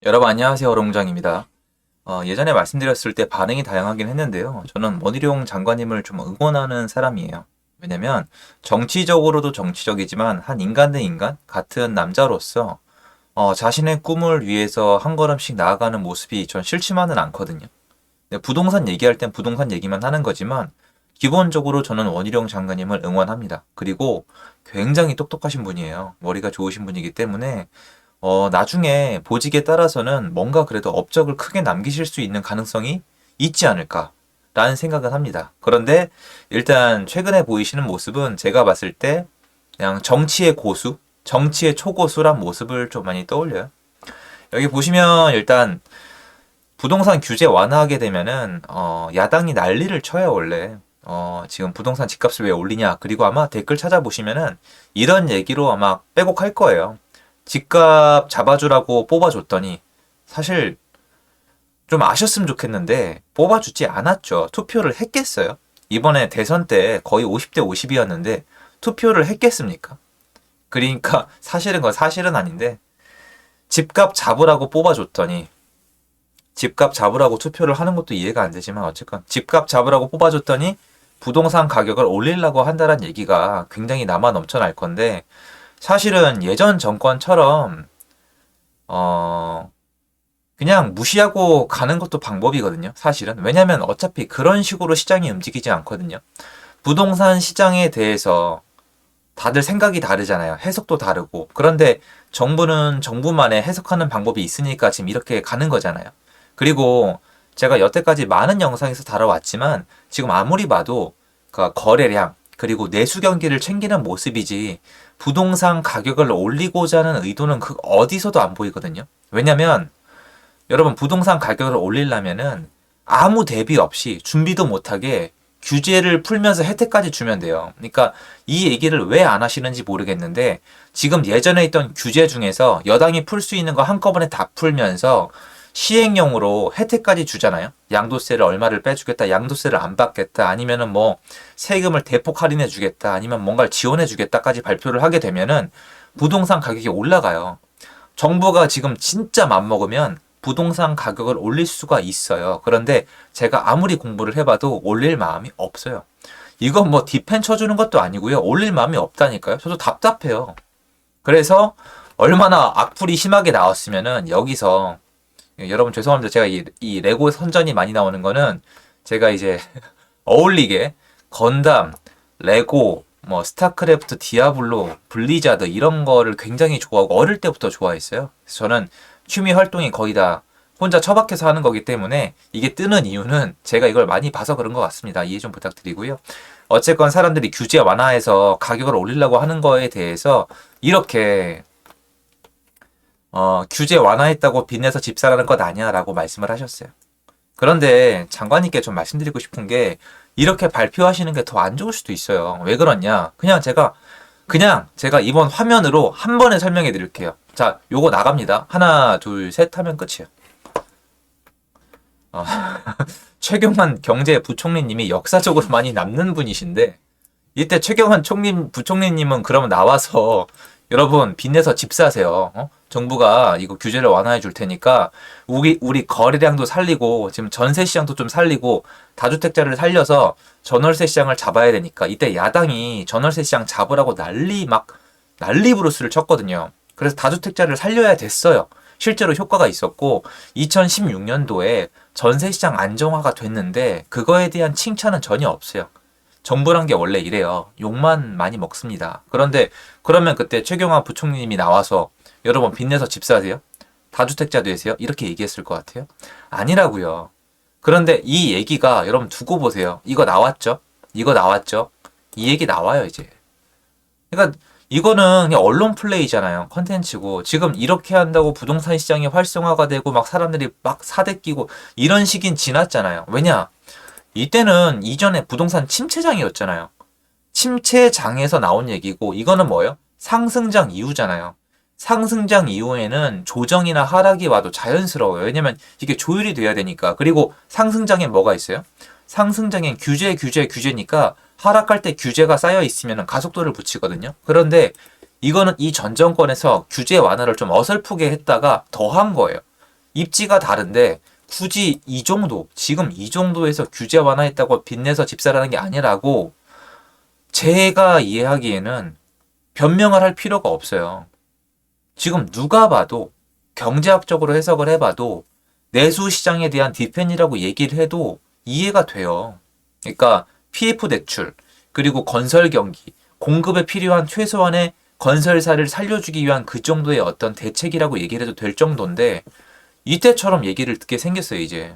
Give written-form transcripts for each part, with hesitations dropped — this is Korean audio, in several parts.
여러분 안녕하세요. 어롱장입니다. 예전에 말씀드렸을 때 반응이 다양하긴 했는데요. 저는 원희룡 장관님을 좀 응원하는 사람이에요. 왜냐면 정치적으로도 정치적이지만 한 인간 대 인간 같은 남자로서 자신의 꿈을 위해서 한 걸음씩 나아가는 모습이 전 싫지만은 않거든요. 근데 부동산 얘기할 땐 부동산 얘기만 하는 거지만 기본적으로 저는 원희룡 장관님을 응원합니다. 그리고 굉장히 똑똑하신 분이에요. 머리가 좋으신 분이기 때문에 나중에 보직에 따라서는 뭔가 그래도 업적을 크게 남기실 수 있는 가능성이 있지 않을까라는 생각은 합니다. 그런데 일단 최근에 보이시는 모습은 제가 봤을 때 그냥 정치의 고수, 정치의 초고수란 모습을 좀 많이 떠올려요. 여기 보시면 일단 부동산 규제 완화하게 되면은 야당이 난리를 쳐요, 원래. 지금 부동산 집값을 왜 올리냐. 그리고 아마 댓글 찾아보시면은 이런 얘기로 아마 빼곡할 거예요. 집값 잡아주라고 뽑아줬더니 사실 좀 아셨으면 좋겠는데 뽑아주지 않았죠. 투표를 했겠어요? 이번에 대선 때 거의 50대 50이었는데 투표를 했겠습니까? 그러니까 사실은 건 사실은 아닌데 집값 잡으라고 뽑아줬더니 집값 잡으라고 투표를 하는 것도 이해가 안 되지만 어쨌건 집값 잡으라고 뽑아줬더니 부동산 가격을 올리려고 한다는 얘기가 굉장히 남아 넘쳐날 건데 사실은 예전 정권처럼 어 그냥 무시하고 가는 것도 방법이거든요. 사실은. 왜냐면 어차피 그런 식으로 시장이 움직이지 않거든요. 부동산 시장에 대해서 다들 생각이 다르잖아요. 해석도 다르고. 그런데 정부는 정부만의 해석하는 방법이 있으니까 지금 이렇게 가는 거잖아요. 그리고 제가 여태까지 많은 영상에서 다뤄왔지만 지금 아무리 봐도 그 거래량 그리고 내수 경기를 챙기는 모습이지 부동산 가격을 올리고자 하는 의도는 그 어디서도 안 보이거든요. 왜냐면 여러분 부동산 가격을 올리려면은 아무 대비 없이 준비도 못하게 규제를 풀면서 혜택까지 주면 돼요. 그러니까 이 얘기를 왜 안 하시는지 모르겠는데 지금 예전에 있던 규제 중에서 여당이 풀 수 있는 거 한꺼번에 다 풀면서 시행령으로 혜택까지 주잖아요. 양도세를 얼마를 빼주겠다, 양도세를 안 받겠다, 아니면은 뭐 세금을 대폭 할인해 주겠다, 아니면 뭔가를 지원해 주겠다까지 발표를 하게 되면은 부동산 가격이 올라가요. 정부가 지금 진짜 맘먹으면 부동산 가격을 올릴 수가 있어요. 그런데 제가 아무리 공부를 해봐도 올릴 마음이 없어요. 이건 뭐 디펜 쳐주는 것도 아니고요. 올릴 마음이 없다니까요. 저도 답답해요. 그래서 얼마나 악플이 심하게 나왔으면은 여기서 여러분 죄송합니다. 제가 이 레고 선전이 많이 나오는 거는 제가 이제 어울리게 건담, 레고, 뭐 스타크래프트, 디아블로, 블리자드 이런 거를 굉장히 좋아하고 어릴 때부터 좋아했어요. 그래서 저는 취미 활동이 거의 다 혼자 처박혀서 하는 거기 때문에 이게 뜨는 이유는 제가 이걸 많이 봐서 그런 것 같습니다. 이해 좀 부탁드리고요. 어쨌건 사람들이 규제 완화해서 가격을 올리려고 하는 거에 대해서 이렇게 규제 완화했다고 빚내서 집 사라는 것 아니야라고 말씀을 하셨어요. 그런데 장관님께 좀 말씀드리고 싶은 게 이렇게 발표하시는 게 더 안 좋을 수도 있어요. 왜 그러냐? 그냥 제가 이번 화면으로 한 번에 설명해 드릴게요. 자, 요거 나갑니다. 하나, 둘, 셋 하면 끝이에요. 어, 최경환 경제부총리님이 역사적으로 많이 남는 분이신데 이때 최경환 부총리님은 그러면 나와서 여러분 빚내서 집 사세요. 정부가 이거 규제를 완화해 줄 테니까 우리 거래량도 살리고 지금 전세 시장도 좀 살리고 다주택자를 살려서 전월세 시장을 잡아야 되니까 이때 야당이 전월세 시장 잡으라고 난리 부르스를 쳤거든요. 그래서 다주택자를 살려야 됐어요. 실제로 효과가 있었고 2016년도에 전세 시장 안정화가 됐는데 그거에 대한 칭찬은 전혀 없어요. 정부란 게 원래 이래요. 욕만 많이 먹습니다. 그런데 그러면 그때 최경환 부총리님이 나와서 여러분 빚내서 집 사세요? 다주택자 되세요? 이렇게 얘기했을 것 같아요. 아니라고요. 그런데 이 얘기가 여러분 두고 보세요. 이거 나왔죠? 이거 나왔죠? 이 얘기 나와요 이제. 그러니까 이거는 그냥 언론 플레이잖아요. 컨텐츠고 지금 이렇게 한다고 부동산 시장이 활성화가 되고 막 사람들이 막 사대 끼고 이런 시긴 지났잖아요. 왜냐? 이때는 이전에 부동산 침체장이었잖아요. 침체장에서 나온 얘기고 이거는 뭐예요? 상승장 이후잖아요. 상승장 이후에는 조정이나 하락이 와도 자연스러워요. 왜냐면 이게 조율이 돼야 되니까. 그리고 상승장에 뭐가 있어요? 상승장엔 규제니까 하락할 때 규제가 쌓여 있으면 가속도를 붙이거든요. 그런데 이거는 이 전 정권에서 규제 완화를 좀 어설프게 했다가 더한 거예요. 입지가 다른데 굳이 이 정도, 지금 이 정도에서 규제 완화했다고 빚내서 집 사라는 게 아니라고 제가 이해하기에는 변명을 할 필요가 없어요. 지금 누가 봐도 경제학적으로 해석을 해봐도 내수 시장에 대한 디펜이라고 얘기를 해도 이해가 돼요. 그러니까 PF 대출, 그리고 건설 경기, 공급에 필요한 최소한의 건설사를 살려주기 위한 그 정도의 어떤 대책이라고 얘기를 해도 될 정도인데 이때처럼 얘기를 듣게 생겼어요, 이제.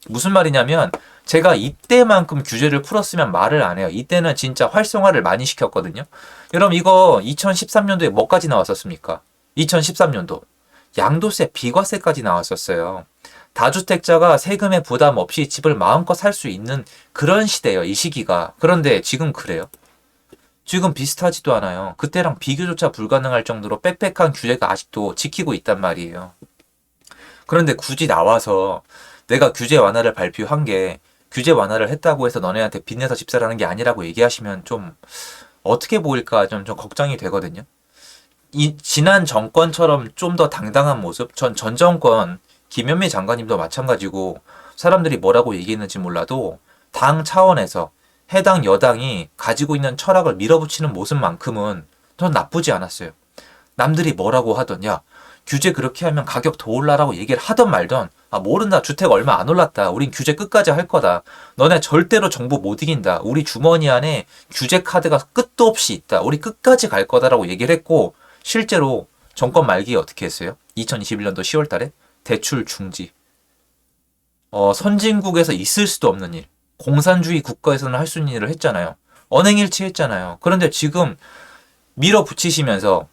무슨 말이냐면 제가 이때만큼 규제를 풀었으면 말을 안 해요. 이때는 진짜 활성화를 많이 시켰거든요. 여러분 이거 2013년도에 뭐까지 나왔었습니까? 2013년도 양도세, 비과세까지 나왔었어요. 다주택자가 세금의 부담 없이 집을 마음껏 살 수 있는 그런 시대예요, 이 시기가. 그런데 지금 그래요? 지금 비슷하지도 않아요. 그때랑 비교조차 불가능할 정도로 빽빽한 규제가 아직도 지키고 있단 말이에요. 그런데 굳이 나와서 내가 규제 완화를 발표한 게 규제 완화를 했다고 해서 너네한테 빚내서 집 사라는 게 아니라고 얘기하시면 좀 어떻게 보일까 좀 걱정이 되거든요. 이 지난 정권처럼 좀 더 당당한 모습, 전 정권 김현미 장관님도 마찬가지고 사람들이 뭐라고 얘기했는지 몰라도 당 차원에서 해당 여당이 가지고 있는 철학을 밀어붙이는 모습만큼은 전 나쁘지 않았어요. 남들이 뭐라고 하던 야 규제 그렇게 하면 가격 더 올라라고 얘기를 하던 말던 아 모른다 주택 얼마 안 올랐다 우린 규제 끝까지 할 거다 너네 절대로 정부 못 이긴다 우리 주머니 안에 규제 카드가 끝도 없이 있다 우리 끝까지 갈 거다라고 얘기를 했고 실제로 정권 말기에 어떻게 했어요? 2021년도 10월 달에 대출 중지 선진국에서 있을 수도 없는 일 공산주의 국가에서는 할 수 있는 일을 했잖아요. 언행일치 했잖아요. 그런데 지금 밀어붙이시면서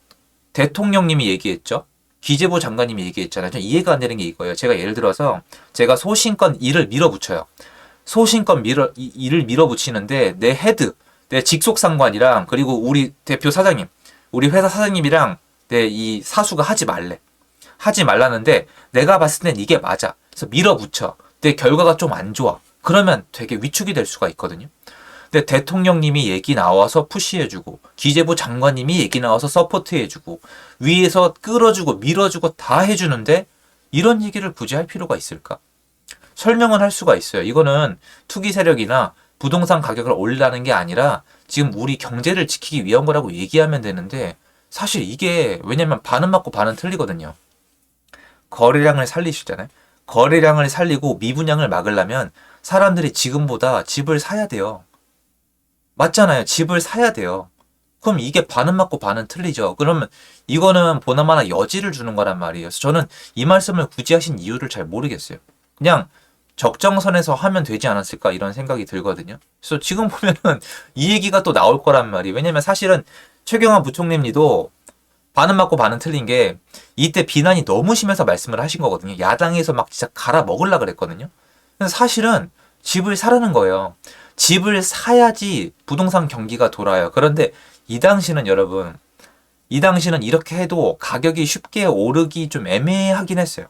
대통령님이 얘기했죠. 기재부 장관님이 얘기했잖아요. 좀 이해가 안 되는 게 이거예요. 제가 예를 들어서 제가 소신껏 일을 밀어붙여요. 소신껏 일을 밀어붙이는데 내 헤드, 내 직속 상관이랑 그리고 우리 대표 사장님, 우리 회사 사장님이랑 내 이 사수가 하지 말래. 하지 말라는데 내가 봤을 땐 이게 맞아. 그래서 밀어붙여. 내 결과가 좀 안 좋아. 그러면 되게 위축이 될 수가 있거든요. 근데 대통령님이 얘기 나와서 푸시해주고 기재부 장관님이 얘기 나와서 서포트해주고 위에서 끌어주고 밀어주고 다 해주는데 이런 얘기를 굳이 할 필요가 있을까? 설명은 할 수가 있어요. 이거는 투기 세력이나 부동산 가격을 올리라는 게 아니라 지금 우리 경제를 지키기 위한 거라고 얘기하면 되는데 사실 이게 왜냐면 반은 맞고 반은 틀리거든요. 거래량을 살리시잖아요. 거래량을 살리고 미분양을 막으려면 사람들이 지금보다 집을 사야 돼요. 맞잖아요. 집을 사야 돼요. 그럼 이게 반은 맞고 반은 틀리죠. 그러면 이거는 보나마나 여지를 주는 거란 말이에요. 그래서 저는 이 말씀을 굳이 하신 이유를 잘 모르겠어요. 그냥 적정선에서 하면 되지 않았을까 이런 생각이 들거든요. 그래서 지금 보면은 이 얘기가 또 나올 거란 말이에요. 왜냐면 사실은 최경환 부총리도 반은 맞고 반은 틀린 게 이때 비난이 너무 심해서 말씀을 하신 거거든요. 야당에서 막 진짜 갈아 먹으려 그랬거든요. 근데 사실은 집을 사라는 거예요. 집을 사야지 부동산 경기가 돌아요. 그런데 이 당시는 여러분, 이 당시는 이렇게 해도 가격이 쉽게 오르기 좀 애매하긴 했어요.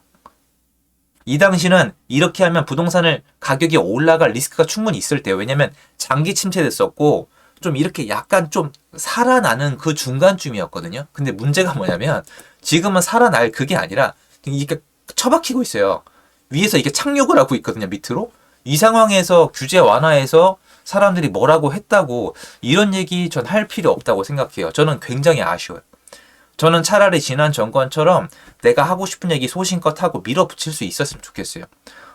이 당시는 이렇게 하면 부동산을 가격이 올라갈 리스크가 충분히 있을 때요. 왜냐면 장기 침체됐었고 좀 이렇게 약간 좀 살아나는 그 중간쯤이었거든요. 근데 문제가 뭐냐면 지금은 살아날 그게 아니라 이게 처박히고 있어요. 위에서 이게 착륙을 하고 있거든요. 밑으로. 이 상황에서 규제 완화해서 사람들이 뭐라고 했다고 이런 얘기 전 할 필요 없다고 생각해요. 저는 굉장히 아쉬워요. 저는 차라리 지난 정권처럼 내가 하고 싶은 얘기 소신껏 하고 밀어붙일 수 있었으면 좋겠어요.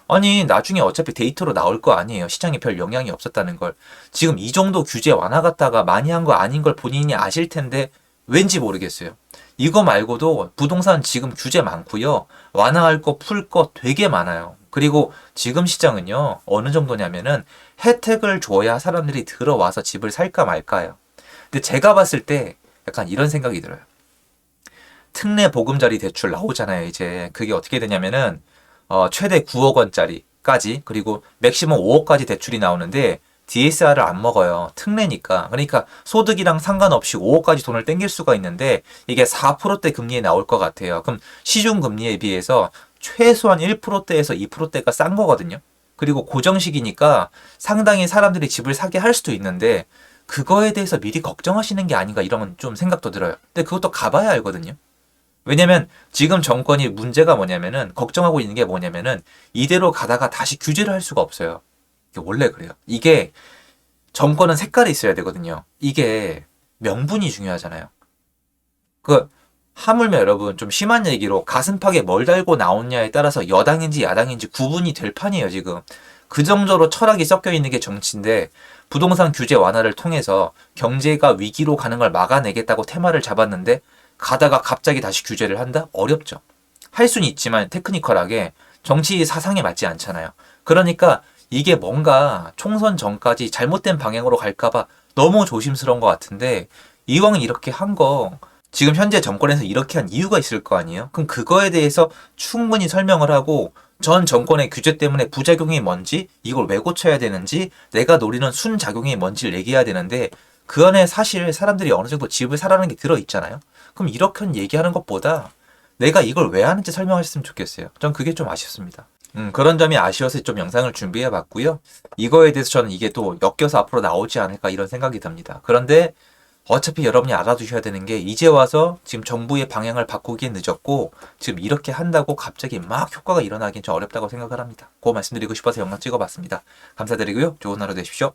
아니 나중에 어차피 데이터로 나올 거 아니에요. 시장에 별 영향이 없었다는 걸. 지금 이 정도 규제 완화 갖다가 많이 한 거 아닌 걸 본인이 아실 텐데 왠지 모르겠어요. 이거 말고도 부동산 지금 규제 많고요. 완화할 거 풀 거 되게 많아요. 그리고 지금 시장은요. 어느 정도냐면은 혜택을 줘야 사람들이 들어와서 집을 살까 말까요. 근데 제가 봤을 때 약간 이런 생각이 들어요. 특례 보금자리 대출 나오잖아요. 이제 그게 어떻게 되냐면은 최대 9억 원짜리까지 그리고 맥시멈 5억까지 대출이 나오는데 DSR을 안 먹어요. 특례니까. 그러니까 소득이랑 상관없이 5억까지 돈을 땡길 수가 있는데 이게 4%대 금리에 나올 것 같아요. 그럼 시중 금리에 비해서 최소한 1%대에서 2%대가 싼 거거든요. 그리고 고정식이니까 상당히 사람들이 집을 사게 할 수도 있는데 그거에 대해서 미리 걱정하시는 게 아닌가 이런 좀 생각도 들어요. 근데 그것도 가봐야 알거든요. 왜냐면 지금 정권이 문제가 뭐냐면은 걱정하고 있는 게 뭐냐면은 이대로 가다가 다시 규제를 할 수가 없어요. 이게 원래 그래요. 이게 정권은 색깔이 있어야 되거든요. 이게 명분이 중요하잖아요. 그 하물며 여러분 좀 심한 얘기로 가슴팍에 뭘 달고 나오냐에 따라서 여당인지 야당인지 구분이 될 판이에요, 지금. 그 정도로 철학이 섞여 있는 게 정치인데 부동산 규제 완화를 통해서 경제가 위기로 가는 걸 막아내겠다고 테마를 잡았는데 가다가 갑자기 다시 규제를 한다? 어렵죠. 할 수는 있지만 테크니컬하게 정치 사상에 맞지 않잖아요. 그러니까 이게 뭔가 총선 전까지 잘못된 방향으로 갈까봐 너무 조심스러운 것 같은데 이왕 이렇게 한 거 지금 현재 정권에서 이렇게 한 이유가 있을 거 아니에요? 그럼 그거에 대해서 충분히 설명을 하고 전 정권의 규제 때문에 부작용이 뭔지, 이걸 왜 고쳐야 되는지, 내가 노리는 순작용이 뭔지를 얘기해야 되는데 그 안에 사실 사람들이 어느 정도 집을 사라는 게 들어있잖아요? 그럼 이렇게 얘기하는 것보다 내가 이걸 왜 하는지 설명하셨으면 좋겠어요. 전 그게 좀 아쉽습니다. 그런 점이 아쉬워서 좀 영상을 준비해 봤고요. 이거에 대해서 저는 이게 또 엮여서 앞으로 나오지 않을까 이런 생각이 듭니다. 그런데 어차피 여러분이 알아두셔야 되는 게 이제 와서 지금 정부의 방향을 바꾸기엔 늦었고 지금 이렇게 한다고 갑자기 막 효과가 일어나긴 좀 어렵다고 생각을 합니다. 그거 말씀드리고 싶어서 영상 찍어봤습니다. 감사드리고요. 좋은 하루 되십시오.